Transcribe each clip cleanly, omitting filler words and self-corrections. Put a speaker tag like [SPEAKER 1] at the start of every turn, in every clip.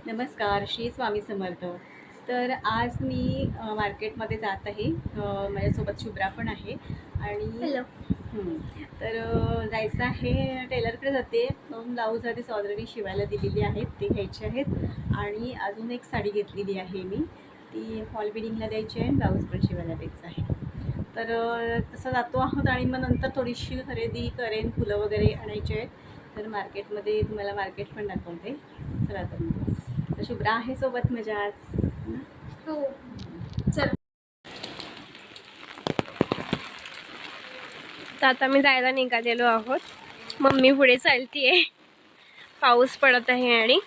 [SPEAKER 1] नमस्कार, श्री स्वामी समर्थ. तर आज मी मार्केटमध्ये जात आहे. माझ्यासोबत शुभ्रा पण आहे आणि
[SPEAKER 2] हॅलो.
[SPEAKER 1] तर जायचं आहे. टेलरकडे जाते. 2 ब्लाऊज आधीच ऑलरेडी शिवायला दिलेली आहेत, ते घ्यायचे आहेत आणि अजून एक साडी घेतलेली आहे मी. ती फॉल बिडिंगला द्यायची आहे आणि ब्लाऊज पण शिवायला द्यायचं आहे. तर तसं जातो आहोत आणि मग नंतर थोडीशी खरेदी करेन, फुलं वगैरे आणायचे आहेत. तर मार्केटमध्ये तुम्हाला मार्केट पण दाखवते. चला तर मग. तर शुभ्रा आहे सोबत माझ्या आज.
[SPEAKER 2] हो, चल. तर आता मी जायला निघालेलो आहोत. मम्मी पुढे चालतीये. पाऊस पडत आहे आणि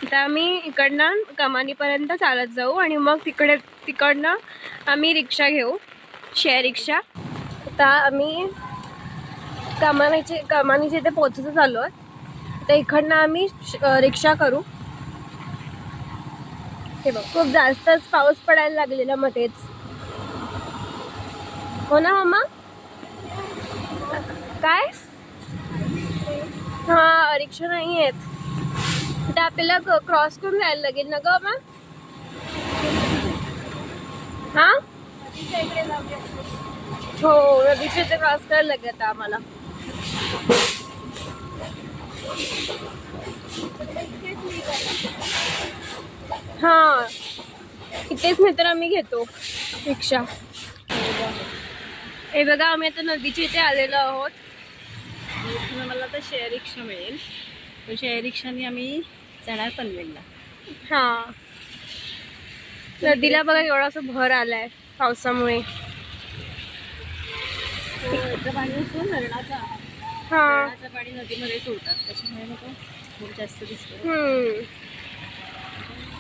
[SPEAKER 2] आता आम्ही इकडनं कमानीपर्यंत चालत जाऊ आणि मग तिकडनं आम्ही रिक्षा घेऊ, शेअर रिक्षा. आता आम्ही कमानीच्या इथे पोहोचत आलो आहे. तर इकडनं आम्ही रिक्षा करू. हे बघ, खूप जास्तच पाऊस पडायला लागलेला मध्येच. हो ना मम्मा? काय? हा, रिक्षा नाही आहेत. ते आपल्याला क्रॉस करून जायला लागेल ना ग मग? हा, हो, नदीच्या इथे क्रॉस करायला लागेल आता आम्हाला. हा, इथेच नाही तर आम्ही घेतो रिक्षा. हे बघा, आम्ही आता नदीच्या इथे आलेलो आहोत.
[SPEAKER 1] मला तर शेअर रिक्षा मिळेल. तर शेअर रिक्षाने आम्ही जाणार पनवेलला.
[SPEAKER 2] हा, नदीला बघा एवढासा भर आलाय पावसामुळे.
[SPEAKER 1] पाणी असून धरणाचा पाणी नदीमध्ये सोडतात, त्याच्यामुळे मग खूप जास्त दिसतं.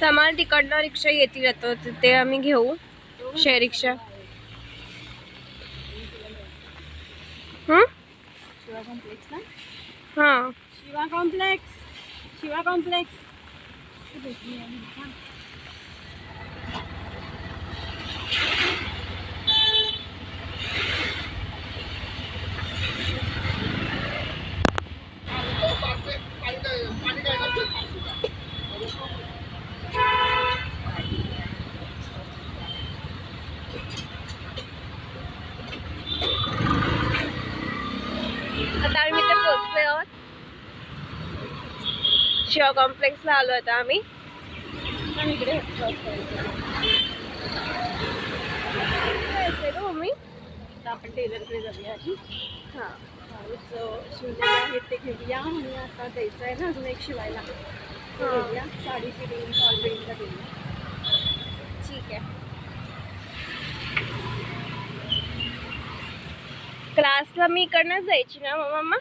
[SPEAKER 2] तर आम्हाला तिकडनं रिक्षा येतील येतो, ते आम्ही घेऊ शेअर रिक्षा.
[SPEAKER 1] शिवा कॉम्प्लेक्स ना?
[SPEAKER 2] हां,
[SPEAKER 1] शिवा कॉम्प्लेक्स.
[SPEAKER 2] आता आम्ही इथे पोहोचले आहोत. शिवा कॉम्प्लेक्सला आलो आता आम्ही.
[SPEAKER 1] इकडे
[SPEAKER 2] मम्मी,
[SPEAKER 1] आता आपण टेलरकडे जाऊया आधी.
[SPEAKER 2] हां,
[SPEAKER 1] ब्लाऊज शिवलेले आहेत ते घेऊया आणि आता द्यायचं आहे ना अजून एक शिवायला. घेऊया साडी फिटिंग फॉल बिडिंगला देऊया.
[SPEAKER 2] ठीक आहे. क्लासला मी इकडनंच जायची ना मम्मा?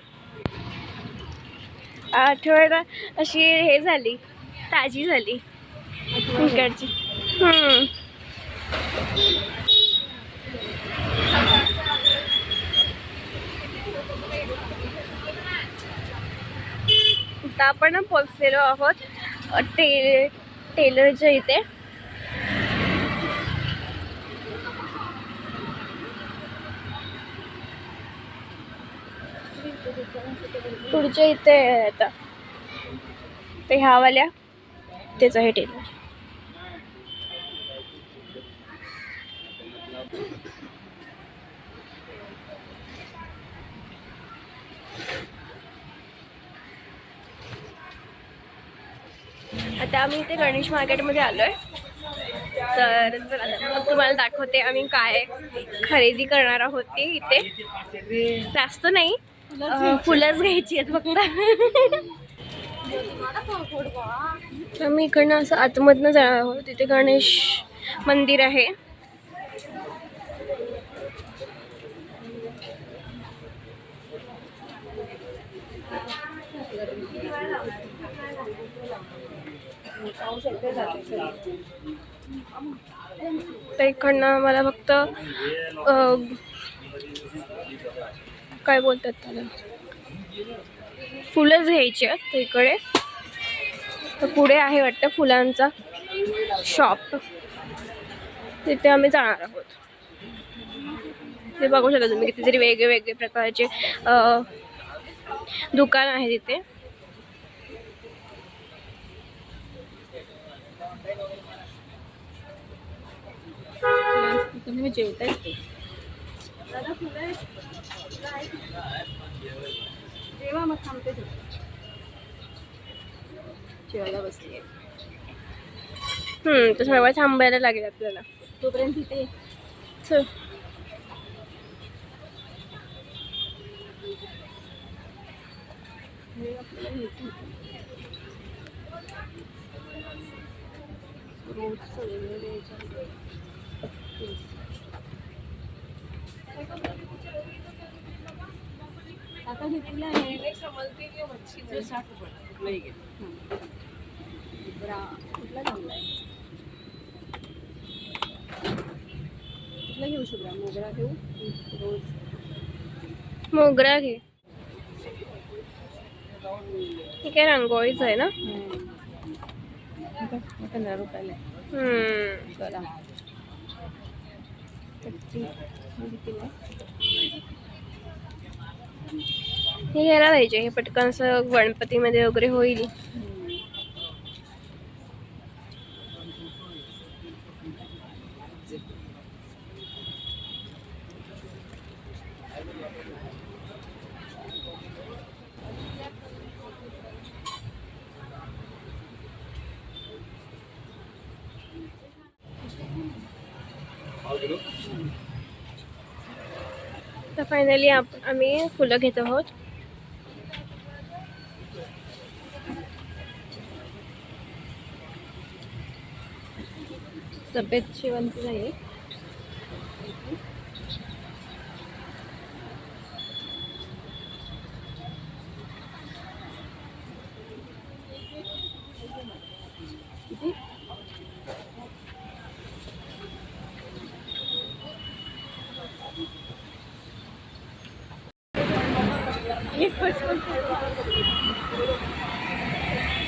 [SPEAKER 2] आठवडा अशी हे झाली, ताजी झाली इकडची. आता आपण पोचलेलो आहोत टेलरच्या इथे. पुढच्या इथे आता ते ह्यावाल्या तेच आहे टेलर. आता आम्ही इथे गणेश मार्केटमध्ये आलोय. तर चला मग तुम्हाला दाखवते आम्ही काय खरेदी करणार आहोत ते इथे. जास्त नाही, फुलंच घ्यायची आहेत फक्त. आम्ही इकडनं असं आतमधनं जाणार आहोत. तिथे गणेश मंदिर आहे. तर इकडनं मला फक्त काय बोलतात त्याला, फुलंच घ्यायची आहेत. तर इकडे तर पुढे आहे वाटतं फुलांचा शॉप, तिथे आम्ही जाणार आहोत. ते बघू शकता तुम्ही कितीतरी वेगळे प्रकारचे दुकान आहे तिथे.
[SPEAKER 1] तुम्ही जेवताय ते दादा फुलं आहेत. जेवा मग थांबते जेवायला बसली.
[SPEAKER 2] तर सगळं थांबायला लागेल आपल्याला.
[SPEAKER 1] तोपर्यंत तिथे
[SPEAKER 2] चल.
[SPEAKER 1] आता घेतलेलं आहे. कुठला चांगला आहे? कुठला घेऊ शुभ्रा? मोगरा घेऊ रोज?
[SPEAKER 2] मोगरा घे. हे काय रांगोळीच आहे ना?
[SPEAKER 1] 15 रुपयाला आहे. चला
[SPEAKER 2] हे घ्यायला पाहिजे. हे पटकन असं गणपतीमध्ये वगैरे होईल. तर फायनली आम्ही फुलं घेत आहोत.
[SPEAKER 1] सफेद शेवंती नाही. किती?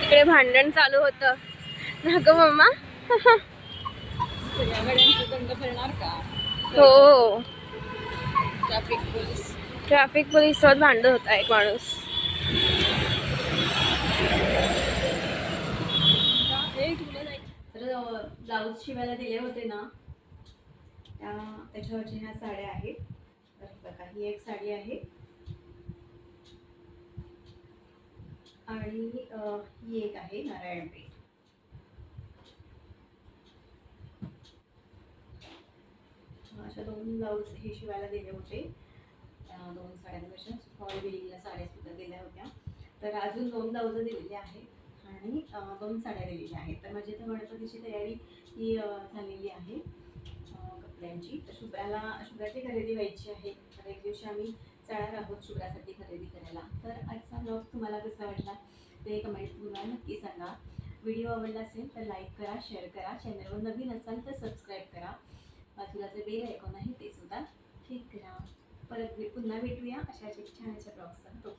[SPEAKER 2] इकडे भांडण चालू होतं ना ग मम्मा.
[SPEAKER 1] गाड्यांचा दंड भरणार का?
[SPEAKER 2] हो,
[SPEAKER 1] ट्रॅफिक
[SPEAKER 2] ट्रॅफिक पोलीस सोबत भांडत होता एक माणूस.
[SPEAKER 1] तर ब्लाऊज शिवायला दिले होते ना, त्याच्यावरच्या ह्या साड्या आहेत. तर बघा, ही एक साडी आहे आणि ही एक आहे नारायणपेठ. अशा 2 ब्लाऊज हे शिवायला दिले होते. 2 साड्यांपेक्षा फॉल बिलिंगला साड्या सुद्धा दिल्या होत्या. तर अजून 2 ब्लाऊज दिलेले आहेत आणि 2 साड्या दिलेल्या आहेत. तर माझी तर गणपतीची तयारी ही झालेली आहे कपड्यांची. तर शुभ्राची खरेदी व्हायची आहे. तर एक दिवशी आम्ही जाणार आहोत शुभ्रासाठी खरेदी करायला. तर आजचा ब्लॉग तुम्हाला कसा वाटला ते कमेंट्समध्ये मला नक्की सांगा. व्हिडिओ आवडला असेल तर लाईक करा, शेअर करा. चॅनलवर नवीन असाल तर सबस्क्राईब करा. बाजूला जे बेल आयकॉन आहे ते सुद्धा क्लिक करा. परत पुन्हा भेटूया अशाच एक छान ब्लॉगसह.